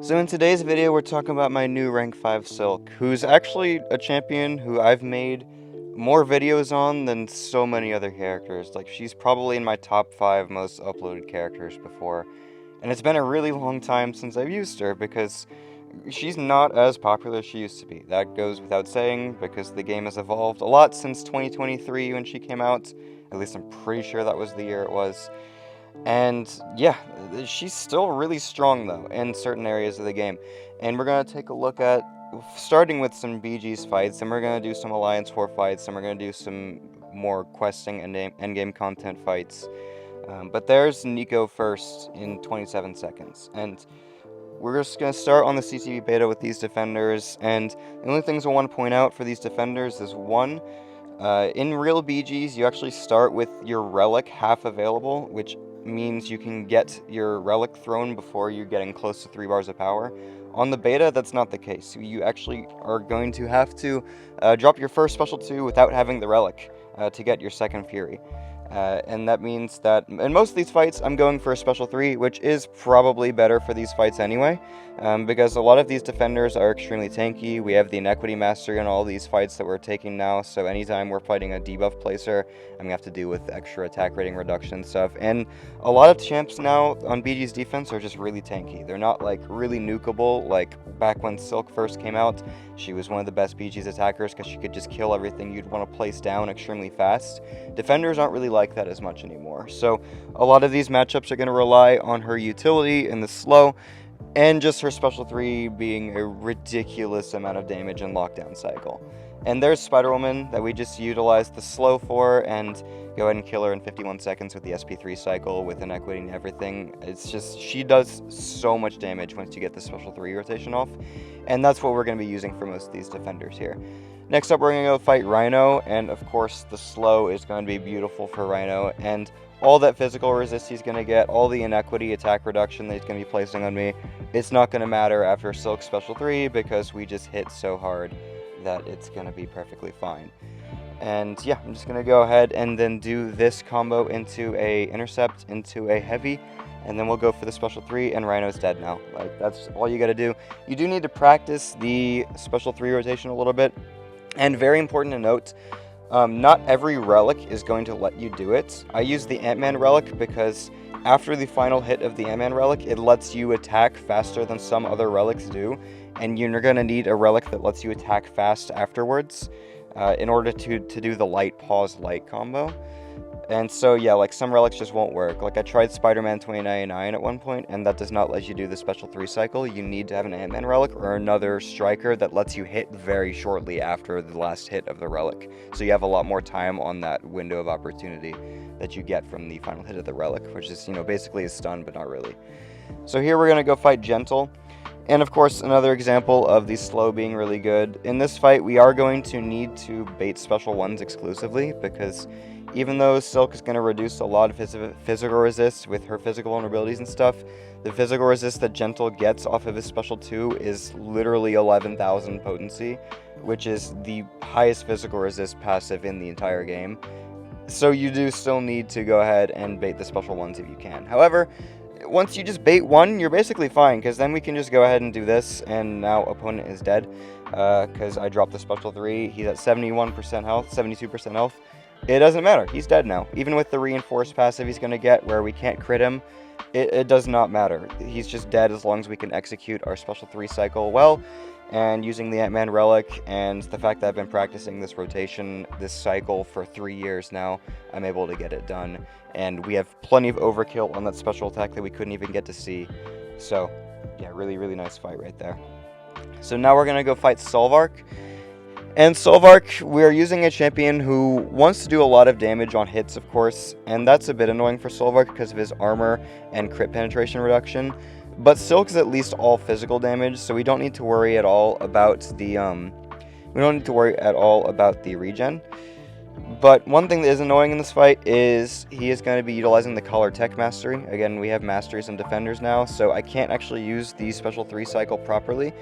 So in today's video, we're talking about my new rank 5 Silk, who's actually a champion who I've made more videos on than so many other characters. Like, she's probably in my top 5 most uploaded characters before. And it's been a really long time since I've used her because she's not as popular as she used to be. That goes without saying because the game has evolved a lot since 2023 when she came out. At least I'm pretty sure that was the year it was. And yeah, she's still really strong though in certain areas of the game. And we're going to take a look at starting with some BG's fights, and we're going to do some Alliance War fights, and we're going to do some more questing and endgame content fights. But there's Nico first in 27 seconds. And we're just going to start on the CCB beta with these defenders. And the only things I want to point out for these defenders is one, in real BGs, you actually start with your relic half available, which means you can get your relic thrown before you're getting close to 3 bars of power. On the beta, that's not the case. You actually are going to have to drop your first special 2 without having the relic to get your second Fury. And that means that in most of these fights, I'm going for a special 3, which is probably better for these fights anyway, because a lot of these defenders are extremely tanky. We have the Inequity Mastery in all these fights that we're taking now, so anytime we're fighting a debuff placer, I'm going to have to deal with extra attack rating reduction and stuff. And a lot of champs now on BG's defense are just really tanky. They're not, like, really nukeable, like back when Silk first came out. She was one of the best BG's attackers because she could just kill everything you'd want to place down extremely fast. Defenders aren't really like that as much anymore. So a lot of these matchups are going to rely on her utility in the slow, and just her special 3 being a ridiculous amount of damage in lockdown cycle. And there's Spider-Woman that we just utilized the slow for, and go ahead and kill her in 51 seconds with the SP3 cycle with Inequity and everything. It's just, she does so much damage once you get the special 3 rotation off, and that's what we're going to be using for most of these defenders here. Next up, we're going to go fight Rhino, and of course the slow is going to be beautiful for Rhino, and all that physical resist he's going to get, all the Inequity attack reduction that he's going to be placing on me, it's not going to matter after Silk special 3 because we just hit so hard that it's going to be perfectly fine. And yeah, I'm just going to go ahead and then do this combo into a intercept, into a heavy, and then we'll go for the special 3, and Rhino's dead now. Like, that's all you got to do. You do need to practice the special 3 rotation a little bit, and very important to note, not every relic is going to let you do it. I use the Ant-Man relic because after the final hit of the Ant-Man relic, it lets you attack faster than some other relics do, and you're going to need a relic that lets you attack fast afterwards in order to do the light pause light combo. And so yeah, like some relics just won't work. Like I tried Spider-Man 2099 at one point, and that does not let you do the special 3 cycle. You need to have an Ant-Man relic or another striker that lets you hit very shortly after the last hit of the relic. So you have a lot more time on that window of opportunity that you get from the final hit of the relic, which is, you know, basically a stun, but not really. So here we're going to go fight Gentle. And of course, another example of the slow being really good. In this fight, we are going to need to bait special 1s exclusively, because even though Silk is going to reduce a lot of his physical resist with her physical vulnerabilities and stuff, the physical resist that Gentle gets off of his special 2 is literally 11,000 potency, which is the highest physical resist passive in the entire game. So you do still need to go ahead and bait the special 1s if you can. However, once you just bait 1, you're basically fine, because then we can just go ahead and do this, and now opponent is dead, because I dropped the special 3. He's at 71% health, 72% health. It doesn't matter, he's dead now. Even with the reinforced passive he's going to get, where we can't crit him, it does not matter. He's just dead as long as we can execute our special 3 cycle well, and using the Ant-Man relic, and the fact that I've been practicing this rotation, this cycle for 3 years now, I'm able to get it done. And we have plenty of overkill on that special attack that we couldn't even get to see. So, yeah, really, really nice fight right there. So now we're going to go fight Solvark. And Solvark, we're using a champion who wants to do a lot of damage on hits, of course. And that's a bit annoying for Solvark because of his armor and crit penetration reduction. But Silk is at least all physical damage, so we don't need to worry at all about the regen. But one thing that is annoying in this fight is he is going to be utilizing the Collar Tech Mastery. Again, we have Masteries and Defenders now, so I can't actually use the Special 3 cycle properly.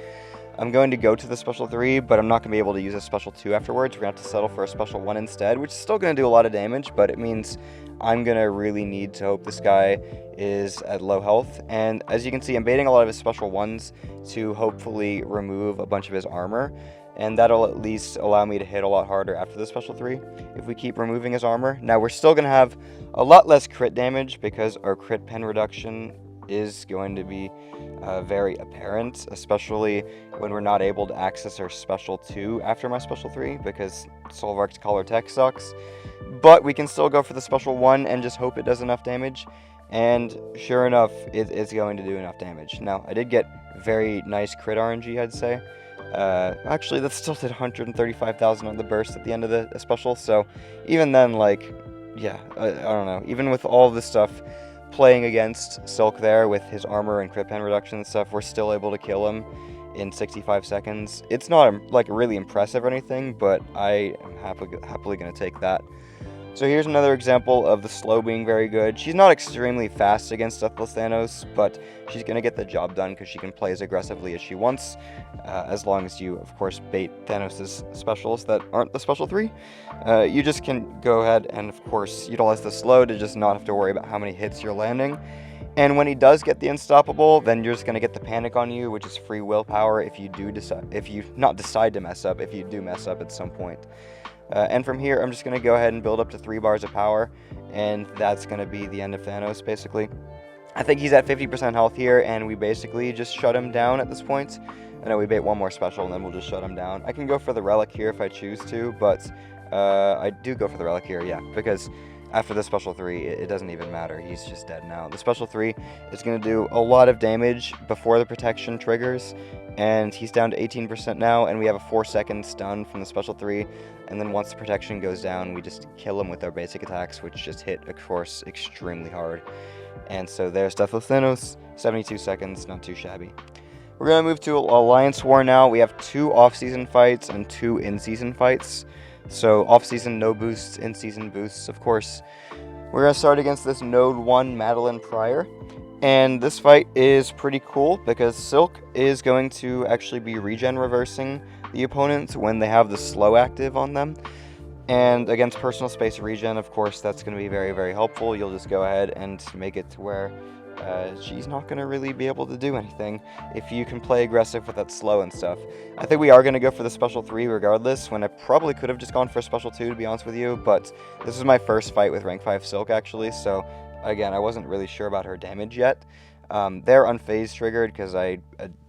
I'm going to go to the Special 3, but I'm not going to be able to use a Special 2 afterwards. We're going to have to settle for a Special 1 instead, which is still going to do a lot of damage, but it means I'm gonna really need to hope this guy is at low health. And as you can see, I'm baiting a lot of his special ones to hopefully remove a bunch of his armor, and that'll at least allow me to hit a lot harder after the special 3 if we keep removing his armor. Now, we're still gonna have a lot less crit damage because our crit pen reduction is going to be very apparent, especially when we're not able to access our special 2 after my special 3 because Soul of Arc's Collar Tech sucks. But we can still go for the special 1 and just hope it does enough damage, and sure enough, it's going to do enough damage. Now, I did get very nice crit RNG, I'd say. Actually, that still did 135,000 on the burst at the end of the special, so even then, like, yeah, I don't know. Even with all this stuff playing against Silk there with his armor and crit pen reduction and stuff, we're still able to kill him in 65 seconds. It's not, like, really impressive or anything, but I am happily going to take that. So here's another example of the slow being very good. She's not extremely fast against Deathless Thanos, but she's going to get the job done because she can play as aggressively as she wants, as long as you, of course, bait Thanos' specials that aren't the special 3. You just can go ahead and, of course, utilize the slow to just not have to worry about how many hits you're landing. And when he does get the unstoppable, then you're just going to get the panic on you, which is free willpower if you do decide to mess up, if you do mess up at some point. And from here, I'm just going to go ahead and build up to 3 bars of power, and that's going to be the end of Thanos, basically. I think he's at 50% health here, and we basically just shut him down at this point. I know we bait one more special, and then we'll just shut him down. I can go for the Relic here if I choose to, but I do go for the Relic here, yeah, because after the special 3, it doesn't even matter. He's just dead now. The special 3 is going to do a lot of damage before the protection triggers, and he's down to 18% now, and we have a 4-second stun from the special 3, and then once the protection goes down, we just kill him with our basic attacks, which just hit, of course, extremely hard. And so there's Deathless Thanos, 72 seconds, not too shabby. We're going to move to Alliance War now. We have 2 off-season fights and 2 in-season fights. So off-season no boosts, in-season boosts, of course. We're going to start against this Node 1 Madeline Pryor. And this fight is pretty cool because Silk is going to actually be regen reversing the opponents when they have the slow active on them. And against personal space regen, of course, that's going to be very, very helpful. You'll just go ahead and make it to where she's not going to really be able to do anything if you can play aggressive with that slow and stuff. I think we are going to go for the special 3 regardless, when I probably could have just gone for a special 2, to be honest with you, but this is my first fight with rank 5 Silk, actually, so again, I wasn't really sure about her damage yet. They're unphased triggered because I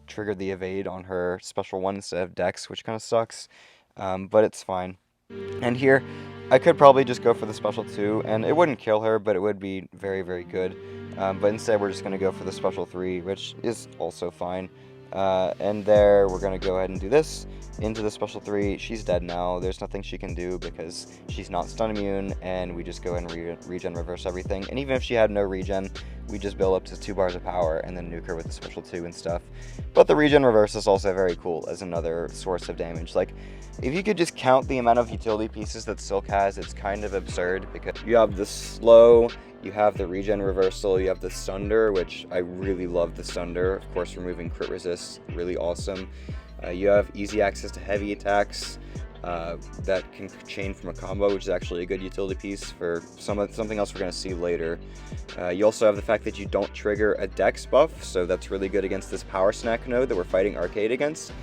triggered the evade on her special 1 instead of Dex, which kind of sucks, but it's fine. And here, I could probably just go for the special 2, and it wouldn't kill her, but it would be very, very good. But instead, we're just going to go for the special 3, which is also fine. And there, we're going to go ahead and do this. Into the special 3, she's dead now. There's nothing she can do because she's not stun immune, and we just go ahead and regen reverse everything. And even if she had no regen, we just build up to 2 bars of power and then nuke her with the special 2 and stuff. But the regen reverse is also very cool as another source of damage. Like, if you could just count the amount of utility pieces that Silk has, it's kind of absurd because you have the slow, you have the regen reversal, you have the Sunder, which I really love the Sunder. Of course, removing crit resist, really awesome. You have easy access to heavy attacks that can chain from a combo, which is actually a good utility piece for something else we're going to see later. You also have the fact that you don't trigger a Dex buff, so that's really good against this Power Snack node that we're fighting Arcade against.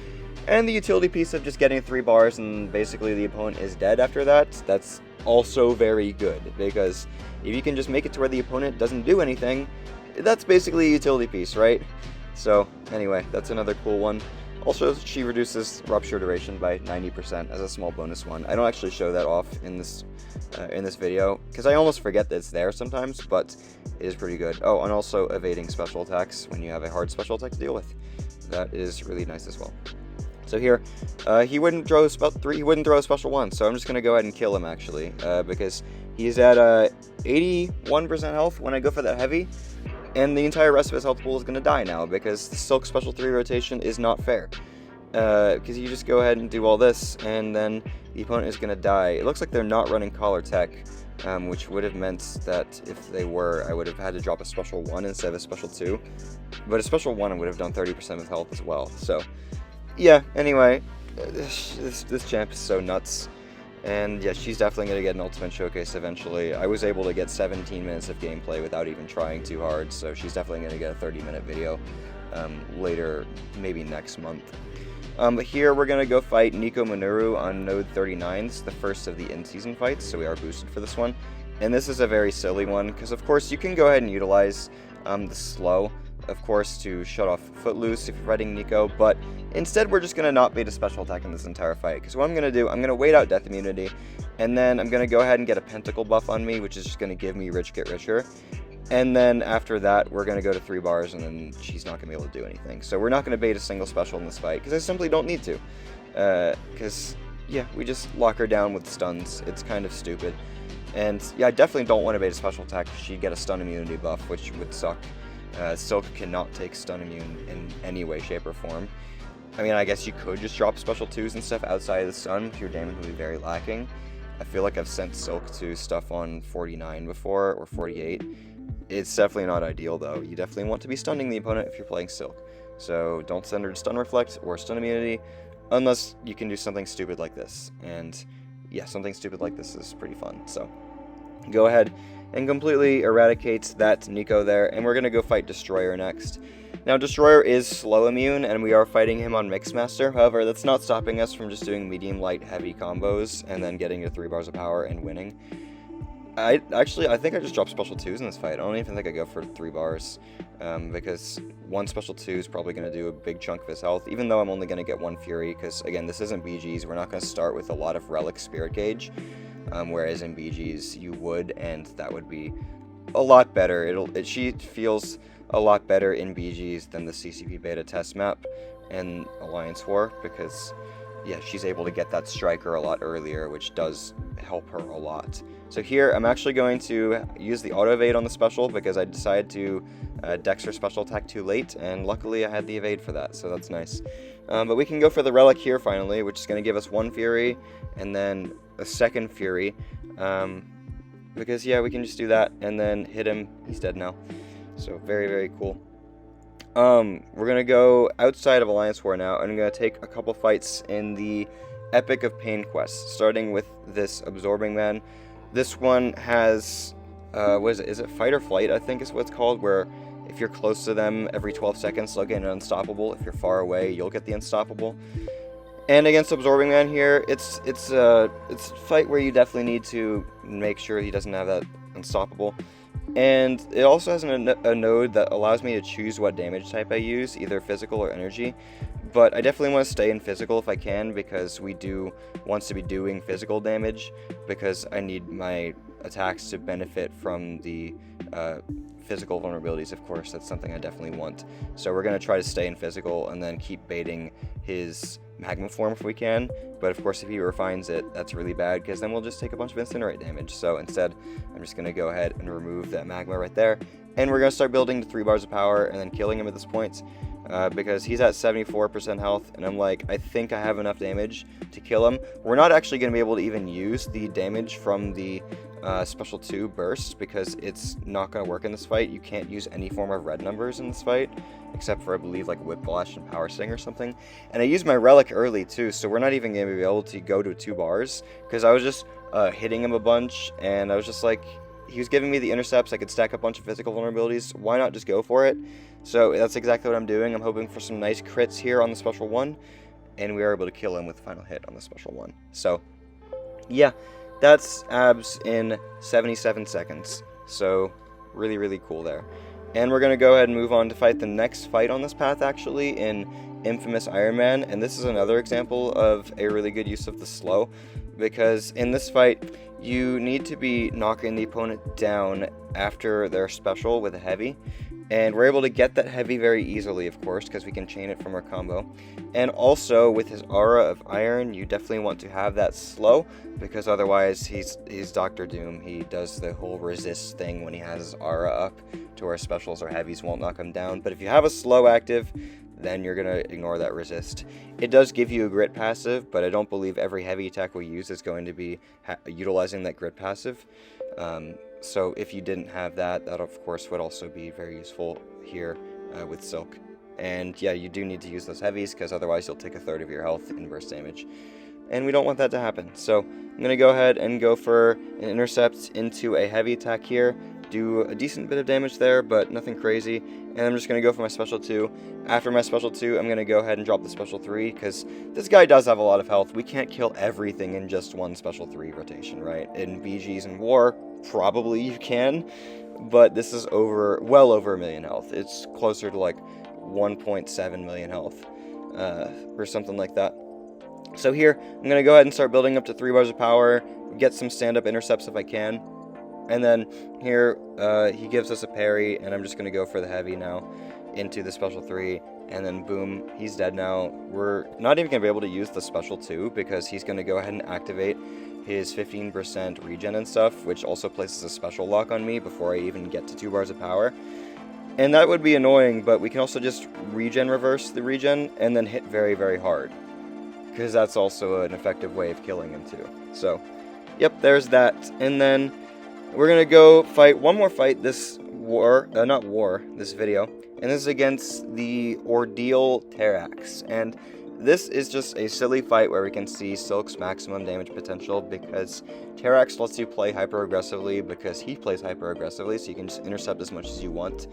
And the utility piece of just getting 3 bars and basically the opponent is dead after that, that's also very good, because if you can just make it to where the opponent doesn't do anything, that's basically a utility piece, right? So anyway, that's another cool one. Also, she reduces rupture duration by 90% as a small bonus one. I don't actually show that off in this video, because I almost forget that it's there sometimes, but it is pretty good. Oh, and also evading special attacks when you have a hard special attack to deal with. That is really nice as well. So here, he wouldn't throw a special 1, so I'm just going to go ahead and kill him, actually, because he's at 81% health when I go for that heavy. And the entire rest of his health pool is going to die now, because the Silk Special 3 rotation is not fair. Because you just go ahead and do all this, and then the opponent is going to die. It looks like they're not running Collar Tech, which would have meant that if they were, I would have had to drop a Special 1 instead of a Special 2. But a Special 1 would have done 30% of health as well. So, yeah, anyway, this champ is so nuts. And yeah, she's definitely going to get an Ultimate Showcase eventually. I was able to get 17 minutes of gameplay without even trying too hard, so she's definitely going to get a 30-minute video later, maybe next month. But here we're going to go fight Nico Minoru on node 39. It's the first of the in-season fights, so we are boosted for this one. And this is a very silly one, because of course you can go ahead and utilize the slow, of course, to shut off Footloose if you're fighting Nico, but instead we're just going to not bait a special attack in this entire fight, because what I'm going to do, I'm going to wait out Death Immunity, and then I'm going to go ahead and get a Pentacle buff on me, which is just going to give me Rich Get Richer, and then after that, we're going to go to 3 bars, and then she's not going to be able to do anything. So we're not going to bait a single special in this fight, because I simply don't need to, because, yeah, we just lock her down with stuns. It's kind of stupid, and yeah, I definitely don't want to bait a special attack, because she'd get a stun immunity buff, which would suck. Silk cannot take stun immune in any way, shape, or form. I mean, I guess you could just drop special 2s and stuff outside of the stun, but your damage will be very lacking. I feel like I've sent Silk to stuff on 49 before, or 48. It's definitely not ideal, though. You definitely want to be stunning the opponent if you're playing Silk. So don't send her to Stun Reflect or Stun Immunity, unless you can do something stupid like this. And yeah, something stupid like this is pretty fun. So go ahead and completely eradicate that Nico there, and we're going to go fight Destroyer next. Now, Destroyer is slow immune, and we are fighting him on Mixmaster. However, that's not stopping us from just doing medium, light, heavy combos, and then getting to 3 bars of power and winning. I think I just dropped special 2s in this fight. I don't even think I go for 3 bars, because one special 2 is probably going to do a big chunk of his health, even though I'm only going to get 1 Fury, because, again, this isn't BGs. We're not going to start with a lot of Relic Spirit Gauge. Whereas in BGs you would, and that would be a lot better. She feels a lot better in BGs than the CCP beta test map and Alliance War, because yeah, she's able to get that striker a lot earlier, which does help her a lot. So here I'm actually going to use the auto evade on the special, because I decided to dex her special attack too late, and luckily I had the evade for that, so that's nice. But we can go for the Relic here finally, which is going to give us 1 Fury, and then a 2nd Fury, because yeah, we can just do that, and then hit him. He's dead now, so very, very cool. We're going to go outside of Alliance War now, and I'm going to take a couple fights in the Epic of Pain quest, starting with this Absorbing Man. This one has, what is it? Is it Fight or Flight, I think is what it's called, where if you're close to them, every 12 seconds they'll get an Unstoppable. If you're far away, you'll get the Unstoppable. And against Absorbing Man here, it's a fight where you definitely need to make sure he doesn't have that Unstoppable. And it also has a node that allows me to choose what damage type I use, either physical or energy. But I definitely want to stay in physical if I can, because we do want to be doing physical damage, because I need my attacks to benefit from the physical vulnerabilities, of course. That's something I definitely want. So we're going to try to stay in physical and then keep baiting his Magma form if we can, but of course if he refines it, that's really bad, because then we'll just take a bunch of Incinerate damage. So instead, I'm just going to go ahead and remove that Magma right there, and we're going to start building to 3 bars of power and then killing him at this point, because he's at 74% health, and I'm like, I think I have enough damage to kill him. We're not actually going to be able to even use the damage from the special 2 burst, because it's not going to work in this fight. You can't use any form of red numbers in this fight, except for, I believe, like Whiplash and Power Sting or something. And I used my Relic early too, so we're not even going to be able to go to 2 bars, because I was just hitting him a bunch, and I was just like, he was giving me the intercepts. I could stack a bunch of physical vulnerabilities. Why not just go for it? So that's exactly what I'm doing. I'm hoping for some nice crits here on the special 1, and we are able to kill him with the final hit on the special 1. So yeah, that's abs in 77 seconds. So really, really cool there. And we're going to go ahead and move on to fight the next fight on this path, actually, in Infamous Iron Man. And this is another example of a really good use of the slow, because in this fight, you need to be knocking the opponent down after their special with a heavy. And we're able to get that heavy very easily, of course, because we can chain it from our combo. And also, with his aura of iron, you definitely want to have that slow, because otherwise he's Dr. Doom. He does the whole resist thing when he has his aura up, to where specials or heavies won't knock him down. But if you have a slow active, then you're going to ignore that resist. It does give you a grit passive, but I don't believe every heavy attack we use is going to be utilizing that grit passive. So if you didn't have that, that of course would also be very useful here with Silk. And yeah, you do need to use those heavies, because otherwise you'll take a third of your health in burst damage. and we don't want that to happen. So I'm going to go ahead and go for an intercept into a heavy attack here, do a decent bit of damage there, but nothing crazy, and I'm just going to go for my special 2. After my special 2, I'm going to go ahead and drop the special 3, because this guy does have a lot of health. We can't kill everything in just one special 3 rotation, right? In BGs and War, probably you can, but this is well over 1 million health. It's closer to like 1.7 million health, or something like that. So here, I'm going to go ahead and start building up to 3 bars of power, get some stand-up intercepts if I can. And then here, he gives us a parry, and I'm just going to go for the heavy now into the special 3, and then boom, he's dead now. We're not even going to be able to use the special 2 because he's going to go ahead and activate his 15% regen and stuff, which also places a special lock on me before I even get to 2 bars of power. And that would be annoying, but we can also just reverse the regen, and then hit very, very hard, because that's also an effective way of killing him too. So, yep, there's that. And then we're going to go fight one more fight this video, and this is against the Ordeal Terrax. And this is just a silly fight where we can see Silk's maximum damage potential, because Terrax lets you play hyper-aggressively because he plays hyper-aggressively, so you can just intercept as much as you want.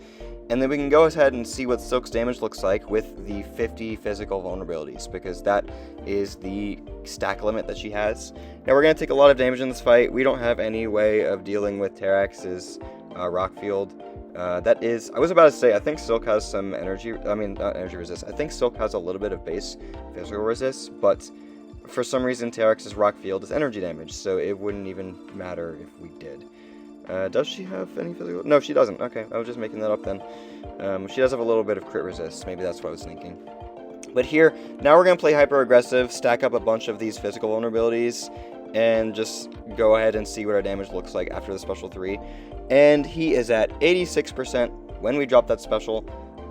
And then we can go ahead and see what Silk's damage looks like with the 50 physical vulnerabilities, because that is the stack limit that she has. Now we're going to take a lot of damage in this fight. We don't have any way of dealing with Terrax's rock field. That is, I was about to say, I think Silk has some not energy resist. I think Silk has a little bit of base physical resist, but for some reason Terrax's rock field is energy damage, so it wouldn't even matter if we did. Does she have any physical? No, she doesn't. Okay, I was just making that up then. She does have a little bit of crit resist. Maybe that's what I was thinking. But here, now we're going to play hyper aggressive, stack up a bunch of these physical vulnerabilities, and just go ahead and see what our damage looks like after the special 3. And he is at 86% when we drop that special,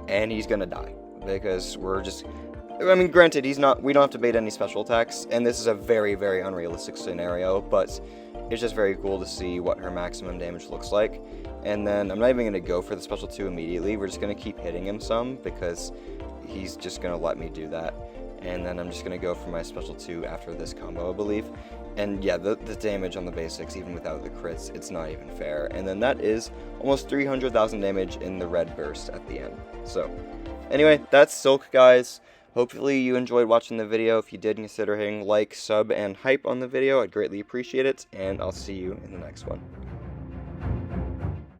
and he's going to die, because we're just... I mean, granted, we don't have to bait any special attacks, and this is a very, very unrealistic scenario, but it's just very cool to see what her maximum damage looks like. And then I'm not even going to go for the special 2 immediately. We're just going to keep hitting him some, because he's just going to let me do that. And then I'm just going to go for my special 2 after this combo, I believe. And yeah, the damage on the basics, even without the crits, it's not even fair. And then that is almost 300,000 damage in the red burst at the end. So anyway, that's Silk, guys. Hopefully you enjoyed watching the video. If you did, consider hitting like, sub, and hype on the video. I'd greatly appreciate it, and I'll see you in the next one.